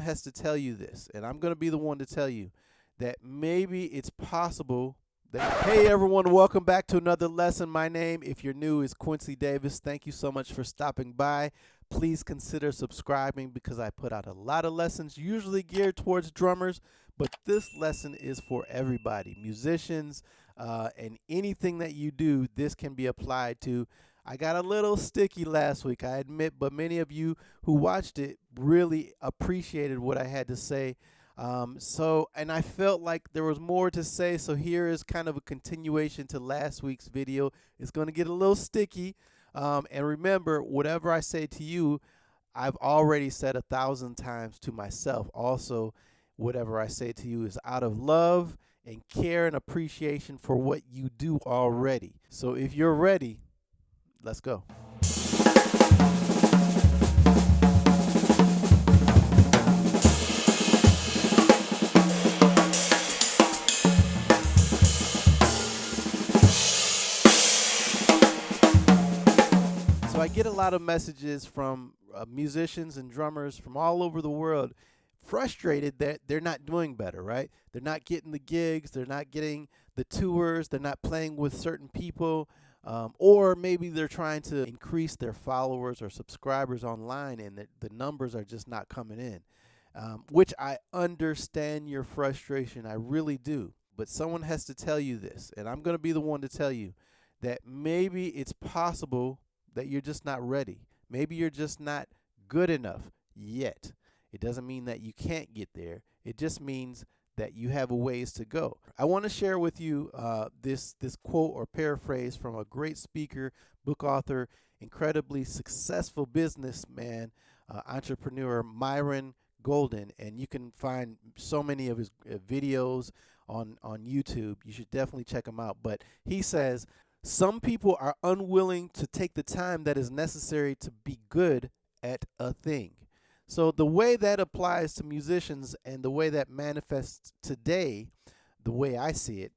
has to tell you this, and I'm going to be the one to tell you that maybe it's possible that. Hey everyone, welcome back to another lesson. My name, if you're new, is Quincy Davis. Thank you so much for stopping by. Please consider subscribing because I put out a lot of lessons, usually geared towards drummers, but this lesson is for everybody, musicians, and anything that you do, this can be applied to. I got a little sticky last week, I admit, but many of you who watched it really appreciated what I had to say. And I felt like there was more to say, so here is kind of a continuation to last week's video. It's going to get a little sticky. And remember, whatever I say to you, I've already said 1,000 times to myself. Also, whatever I say to you is out of love and care and appreciation for what you do already. So if you're ready, let's go. So I get a lot of messages from musicians and drummers from all over the world, frustrated that they're not doing better, right? They're not getting the gigs, they're not getting the tours, they're not playing with certain people, or maybe they're trying to increase their followers or subscribers online and the numbers are just not coming in, which I understand your frustration, I really do. But someone has to tell you this, and I'm going to be the one to tell you that maybe it's possible that you're just not ready. Maybe you're just not good enough yet. It doesn't mean that you can't get there. It just means that you have a ways to go. I want to share with you this quote or paraphrase from a great speaker, book author, incredibly successful businessman, entrepreneur, Myron Golden. And you can find so many of his videos on YouTube. You should definitely check them out. But he says, some people are unwilling to take the time that is necessary to be good at a thing. So the way that applies to musicians and the way that manifests today, the way I see it,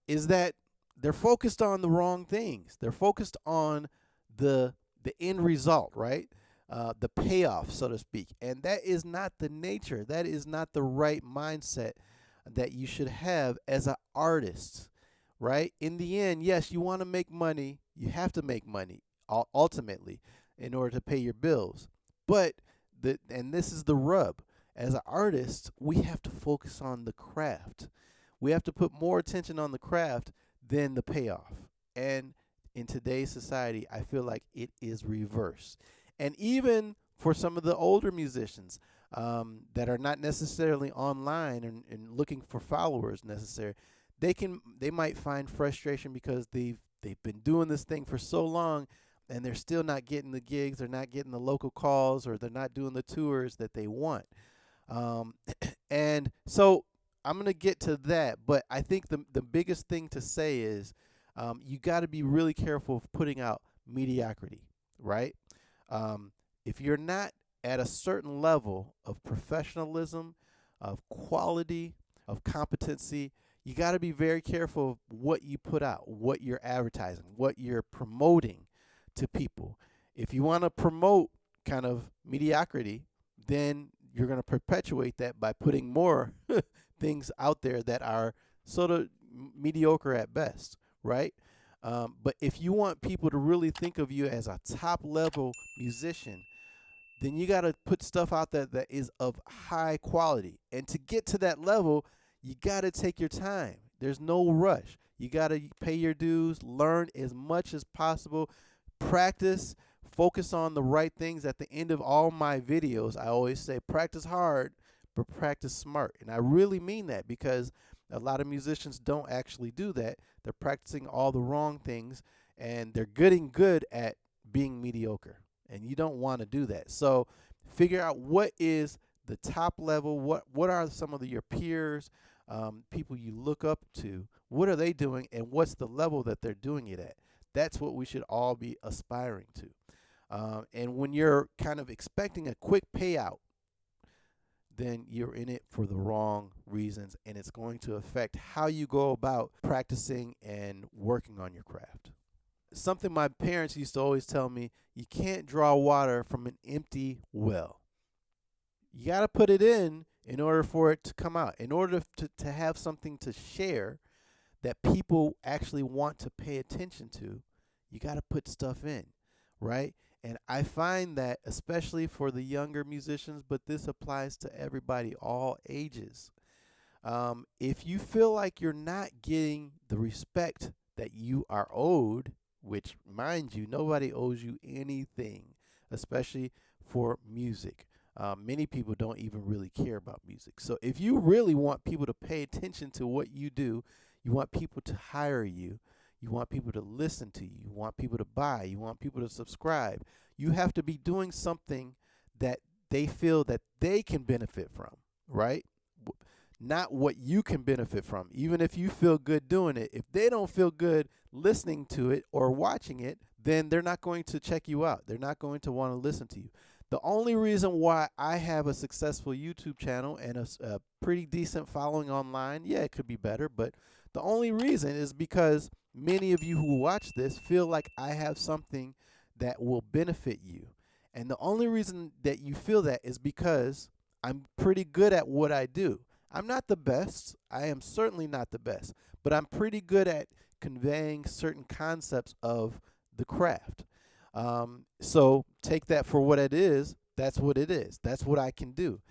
is that they're focused on the wrong things. They're focused on the end result, right? The payoff, so to speak. And that is not the nature. That is not the right mindset that you should have as an artist. Right? In the end, yes, you want to make money. You have to make money ultimately in order to pay your bills. But and this is the rub. As an artist, we have to focus on the craft. We have to put more attention on the craft than the payoff. And in today's society, I feel like it is reversed. And even for some of the older musicians that are not necessarily online and looking for followers necessarily, they might find frustration because they've been doing this thing for so long and they're still not getting the gigs, they're not getting the local calls, or they're not doing the tours that they want. And so I'm going to get to that, but I think the biggest thing to say is you got to be really careful of putting out mediocrity, right? If you're not at a certain level of professionalism, of quality, of competency, you got to be very careful of what you put out, what you're advertising, what you're promoting to people. If you want to promote kind of mediocrity, then you're going to perpetuate that by putting more things out there that are sort of mediocre at best, right? But if you want people to really think of you as a top level musician, then you got to put stuff out there that is of high quality. And to get to that level, you got to take your time. There's no rush. You got to pay your dues, learn as much as possible, practice, focus on the right things. At the end of all my videos, I always say practice hard, but practice smart. And I really mean that because a lot of musicians don't actually do that. They're practicing all the wrong things, and they're getting good at being mediocre. And you don't want to do that. So figure out what is the top level, what are some of your peers, people you look up to, what are they doing, and what's the level that they're doing it at. That's what we should all be aspiring to. And when you're kind of expecting a quick payout, then you're in it for the wrong reasons, and it's going to affect how you go about practicing and working on your craft. Something my parents used to always tell me, you can't draw water from an empty well. You got to put it in order for it to come out. In order to have something to share that people actually want to pay attention to, you got to put stuff in, right? And I find that especially for the younger musicians, but this applies to everybody, all ages. If you feel like you're not getting the respect that you are owed, which, mind you, nobody owes you anything, especially for music. Many people don't even really care about music. So if you really want people to pay attention to what you do, you want people to hire you, you want people to listen to you, you want people to buy, you want people to subscribe, you have to be doing something that they feel that they can benefit from, right? Not what you can benefit from. Even if you feel good doing it, if they don't feel good listening to it or watching it, then they're not going to check you out. They're not going to want to listen to you. The only reason why I have a successful YouTube channel and a pretty decent following online, yeah, it could be better, but the only reason is because many of you who watch this feel like I have something that will benefit you. And the only reason that you feel that is because I'm pretty good at what I do. I'm not the best. I am certainly not the best, but I'm pretty good at conveying certain concepts of the craft. So take that for what it is. That's what it is. That's what I can do.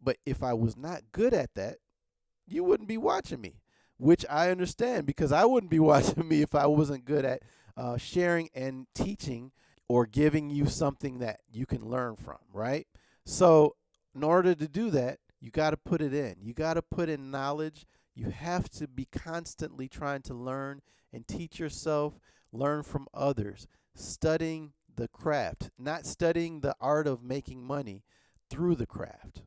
But if I was not good at that, you wouldn't be watching me, which I understand, because I wouldn't be watching me if I wasn't good at sharing and teaching or giving you something that you can learn from, right? So in order to do that, you got to put it in. You got to put in knowledge. You have to be constantly trying to learn and teach yourself, learn from others, studying the craft, not studying the art of making money through the craft,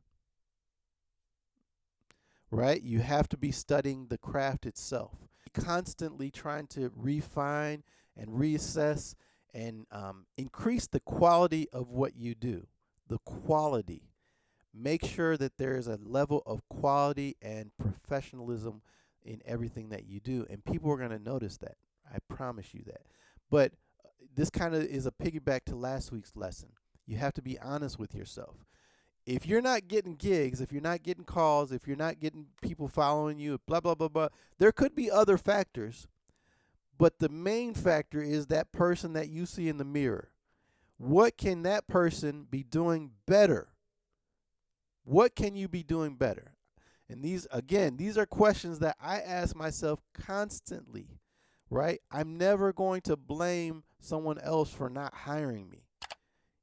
right? You have to be studying the craft itself, constantly trying to refine and reassess and increase the quality of what you do, the quality. Make sure that there is a level of quality and professionalism in everything that you do, and people are going to notice that. I promise you that. But this kind of is a piggyback to last week's lesson. You have to be honest with yourself. If you're not getting gigs, if you're not getting calls, if you're not getting people following you, blah, blah, blah, blah, there could be other factors, but the main factor is that person that you see in the mirror. What can that person be doing better? What can you be doing better? And these are questions that I ask myself constantly, right? I'm never going to blame someone else for not hiring me,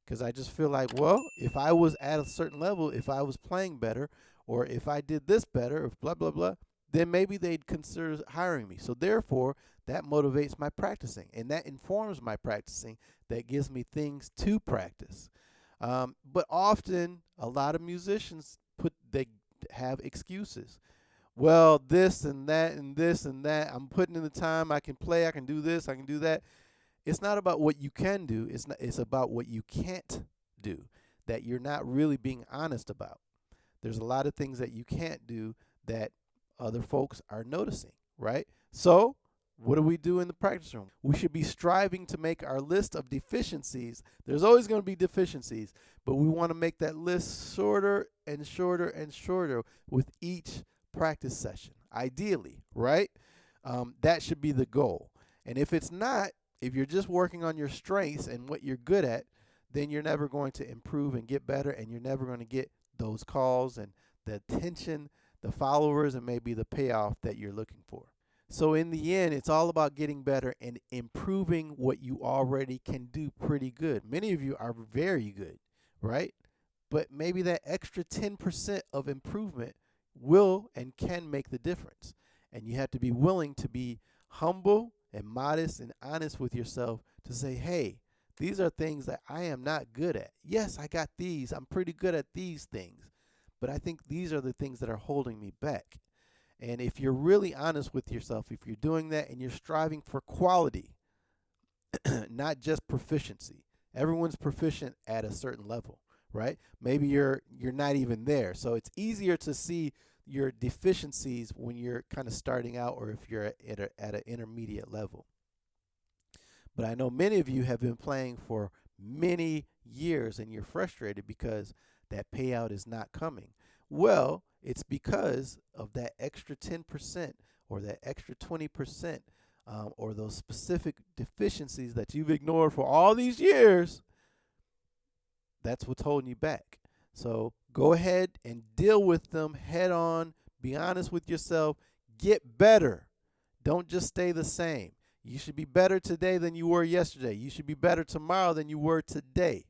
because I just feel like, well, if I was at a certain level, if I was playing better, or if I did this better, or blah, blah, blah, then maybe they'd consider hiring me. So therefore, that motivates my practicing, and that informs my practicing. That gives me things to practice. But often, a lot of musicians they have excuses. Well, this and that and this and that. I'm putting in the time. I can play. I can do this. I can do that. It's not about what you can do. It's about what you can't do, that you're not really being honest about. There's a lot of things that you can't do that other folks are noticing, right? So what do we do in the practice room? We should be striving to make our list of deficiencies. There's always going to be deficiencies, but we want to make that list shorter and shorter and shorter with each practice session, ideally, right? That should be the goal. And if it's not, if you're just working on your strengths and what you're good at, then you're never going to improve and get better, and you're never going to get those calls and the attention, the followers, and maybe the payoff that you're looking for. So in the end, it's all about getting better and improving what you already can do pretty good. Many of you are very good, right? But maybe that extra 10% of improvement will and can make the difference. And you have to be willing to be humble and modest and honest with yourself to say, hey, these are things that I am not good at. Yes, I got these. I'm pretty good at these things. But I think these are the things that are holding me back. And if you're really honest with yourself, if you're doing that and you're striving for quality, not just proficiency. Everyone's proficient at a certain level, right? Maybe you're not even there. So it's easier to see your deficiencies when you're kind of starting out, or if you're at an intermediate level. But I know many of you have been playing for many years and you're frustrated because that payout is not coming? Well, it's because of that extra 10% or that extra 20%, or those specific deficiencies that you've ignored for all these years. That's what's holding you back. So go ahead and deal with them head on. Be honest with yourself. Get better. Don't just stay the same. You should be better today than you were yesterday. You should be better tomorrow than you were today.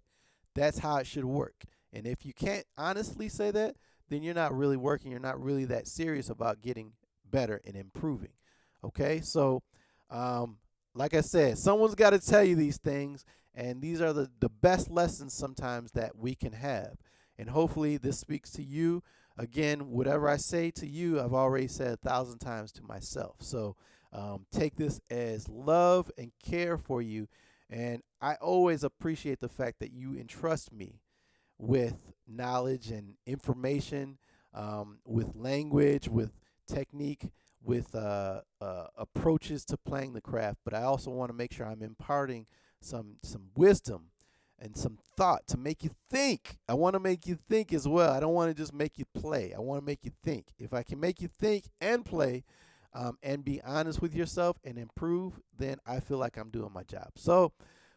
That's how it should work. And if you can't honestly say that, then you're not really working. You're not really that serious about getting better and improving. Okay? So, like I said, someone's got to tell you these things. And these are the best lessons sometimes that we can have. And hopefully this speaks to you. Again, whatever I say to you, I've already said 1,000 times to myself. So take this as love and care for you. And I always appreciate the fact that you entrust me with knowledge and information, with language, with technique, with approaches to playing the craft. But I also want to make sure I'm imparting some wisdom and some thought to make you think. I want to make you think as well. I don't want to just make you play. I want to make you think. If I can make you think and play, and be honest with yourself and improve, then I feel like I'm doing my job. So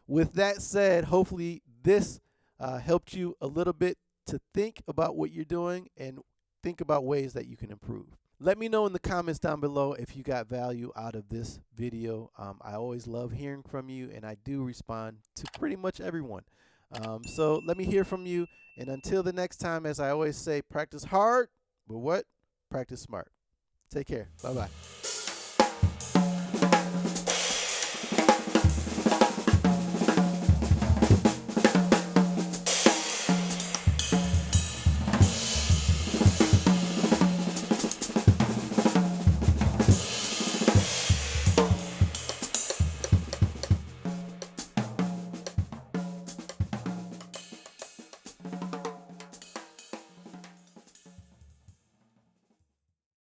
with that said, hopefully this helped you a little bit to think about what you're doing and think about ways that you can improve. Let me know in the comments down below if you got value out of this video. I always love hearing from you, and I do respond to pretty much everyone. So let me hear from you. And until the next time, as I always say, practice hard, but what? Practice smart. Take care. Bye-bye.